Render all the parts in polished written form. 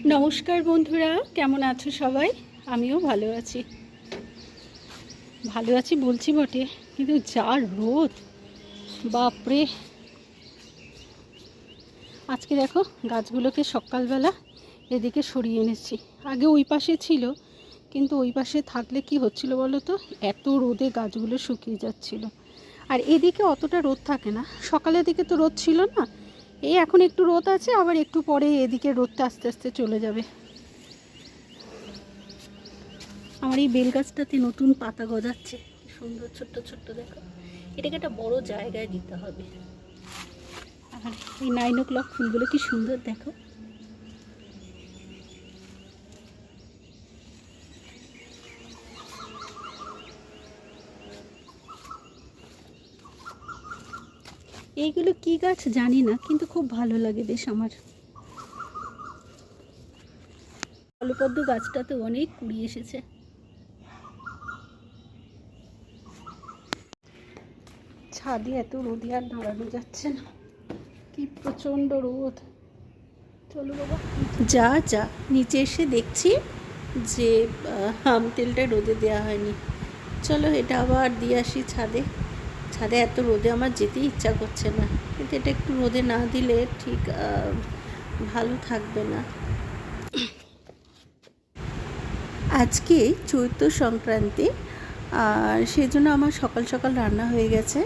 নমস্কার বন্ধুরা, কেমন আছো সবাই? আমিও ভালো আছি বলছি বটে, কিন্তু যা রোদ, বাপরে। আজকে দেখো গাছগুলোকে সকালবেলা এদিকে সরিয়ে এনেছি। আগে ওই পাশে ছিল, কিন্তু ওই পাশে থাকলে কি হচ্ছিল বলো তো, এত রোদে গাছগুলো শুকিয়ে যাচ্ছিল। আর এদিকে অতটা রোদ থাকে না, সকালের দিকে তো রোদ ছিল না। এই এখন একটু রোদ আছে, আবার একটু পরে এদিকে রোদটা আস্তে আস্তে চলে যাবে। আমার এই বেল গাছটাতে নতুন পাতা গজাচ্ছে, সুন্দর ছোট্ট ছোট্ট, দেখো। এটাকে একটা বড় জায়গায় দিতে হবে। আর এই 9 o'clock ফুলগুলো কি সুন্দর, দেখো। এইগুলো কি গাছ জানি না, কিন্তু খুব ভালো লাগে বেশ আমার। স্থলপদ্ম গাছটাতে অনেক কুড়ি এসেছে। ছাদে এত রোদে আর দাঁড়ানো যাচ্ছে না, কি প্রচণ্ড রোদ। চলো বাবা, যা যা নিচে এসে দেখছি যে আম তেলটা রোদে দেওয়া হয়নি। চলো এটা আবার দিয়ে আসি ছাদে। ছাদে এত রোদে আমার যেতেই ইচ্ছা করছে না, কিন্তু এটা একটু রোদে না দিলে ঠিক ভালো থাকবে না। আজকে চৈত্র সংক্রান্তি, আর সেই জন্য আমার সকাল সকাল রান্না হয়ে গেছে।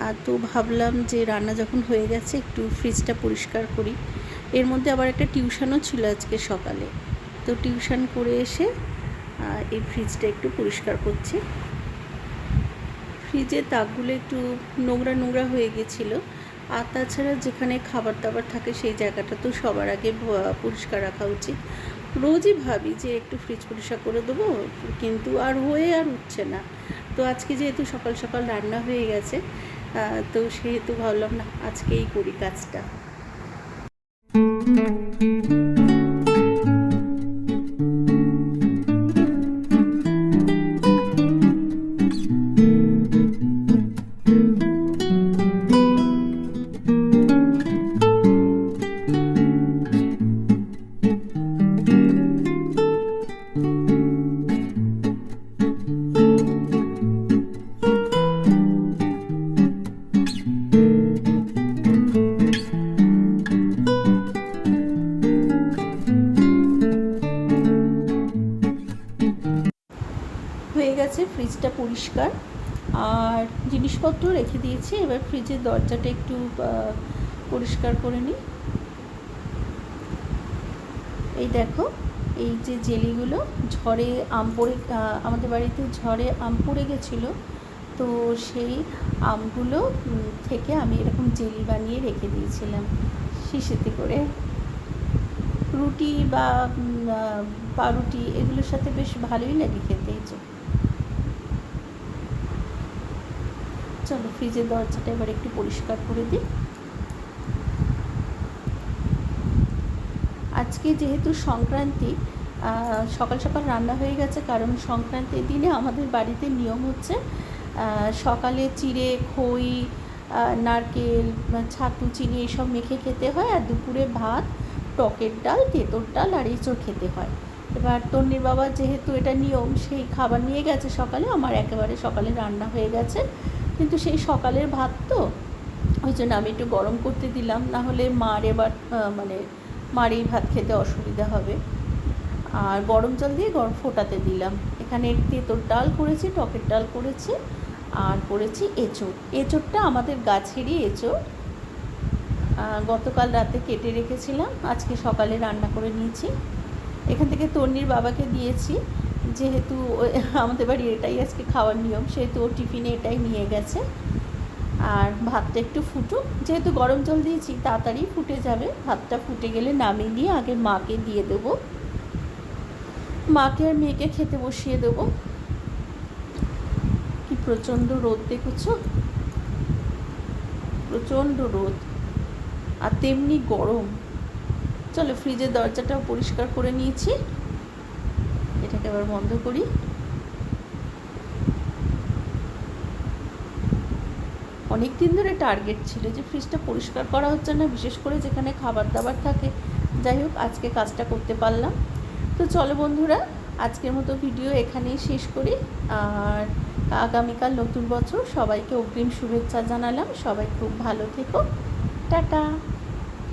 আর তো ভাবলাম যে রান্না যখন হয়ে গেছে একটু ফ্রিজটা পরিষ্কার করি। এর মধ্যে আবার একটা টিউশনও ছিল আজকে সকালে, তো টিউশন করে এসে এই ফ্রিজটা একটু পরিষ্কার করছি। ফ্রিজের তাকগুলো একটু নোংরা নোংরা হয়ে গেছিলো। আর তাছাড়া যেখানে খাবার দাবার থাকে সেই জায়গাটা তো সবার আগে পরিষ্কার রাখা উচিত। রোজই ভাবি যে একটু ফ্রিজ পরিষ্কার করে দেবো, কিন্তু আর উঠছে না। তো আজকে যেহেতু সকাল সকাল রান্না হয়ে গেছে, তো সেহেতু ভাবলাম না আজকেই করি কাজটা। হয়ে গেছে ফ্রিজটা পরিষ্কার, আর জিনিসপত্র রেখে দিয়েছি। এবার ফ্রিজের দরজাটা একটু পরিষ্কার করে নিই। এই দেখো, এই যে জেলিগুলো ঝড়ে আম পড়ে, আমাদের বাড়িতে ঝড়ে আম পড়ে গেছিলো, তো সেই আমগুলো থেকে আমি এরকম জেলি বানিয়ে রেখে দিয়েছিলাম শিশিতে করে। রুটি বা পাউরুটি এগুলোর সাথে বেশ ভালোই লাগে খেতে। এই যে, চলো ফ্রিজের দরজাটা এবার একটু পরিষ্কার করে দিই। আজকে যেহেতু সংক্রান্তি, সকাল সকাল রান্না হয়ে গেছে, কারণ সংক্রান্তির দিনে আমাদের বাড়িতে নিয়ম হচ্ছে সকালে চিড়ে, খই, নারকেল, ছাতু, চিনি এইসব মেখে খেতে হয়, আর দুপুরে ভাত, টকের ডাল, তেঁতোর ডাল আর এঁচোড় খেতে হয়। এবার তন্নির বাবা যেহেতু এটা নিয়ম, সেই খাবার নিয়ে গেছে সকালে। আমার একেবারে সকালে রান্না হয়ে গেছে, কিন্তু সেই সকালের ভাত তো, ওই জন্য আমি একটু গরম করতে দিলাম, না হলে মার এবার মার এই ভাত খেতে অসুবিধা হবে। আর গরম জল দিয়ে গরম ফোটাতে দিলাম। এখানে তেঁতোর ডাল করেছি, টকের ডাল করেছি, আর করেছি এঁচোড়। এঁচোড়টা আমাদের গাছেরই এঁচোড়, গতকাল রাতে কেটে রেখেছিলাম, আজকে সকালে রান্না করে নিয়েছি। এখান থেকে তন্নির বাবাকে দিয়েছি, যেহেতু আমাদের বাড়ি এটাই আজকে খাওয়ার নিয়ম, সেহেতু ও টিফিনে এটাই নিয়ে গেছে। আর ভাতটা একটু ফুটুক, যেহেতু গরম জল দিয়েছি তাড়াতাড়ি ফুটে যাবে। ভাতটা ফুটে গেলে নামিয়ে নিয়ে আগে মাকে দিয়ে দেবো, মাকে আর মেয়েকে খেতে বসিয়ে দেবো। কি প্রচণ্ড রোদ দেখেছো, প্রচণ্ড রোদ, আর তেমনি গরম। চলো ফ্রিজের দরজাটাও পরিষ্কার করে নিয়েছি, এটাকে আবার বন্ধ করি। অনেক দিন ধরে টার্গেট ছিল যে ফ্রিজটা পরিষ্কার করা হচ্ছে না, বিশেষ করে যেখানে খাবার দাবার থাকে যাই হোক, আজকে কাজটা করতে পারলাম। তো চলো বন্ধুরা, আজকের মতো ভিডিও এখানেই শেষ করি। আর আগামীকাল নতুন বছর, সবাইকে অগ্রিম শুভেচ্ছা জানালাম। সবাই খুব ভালো থেকো। টাটা।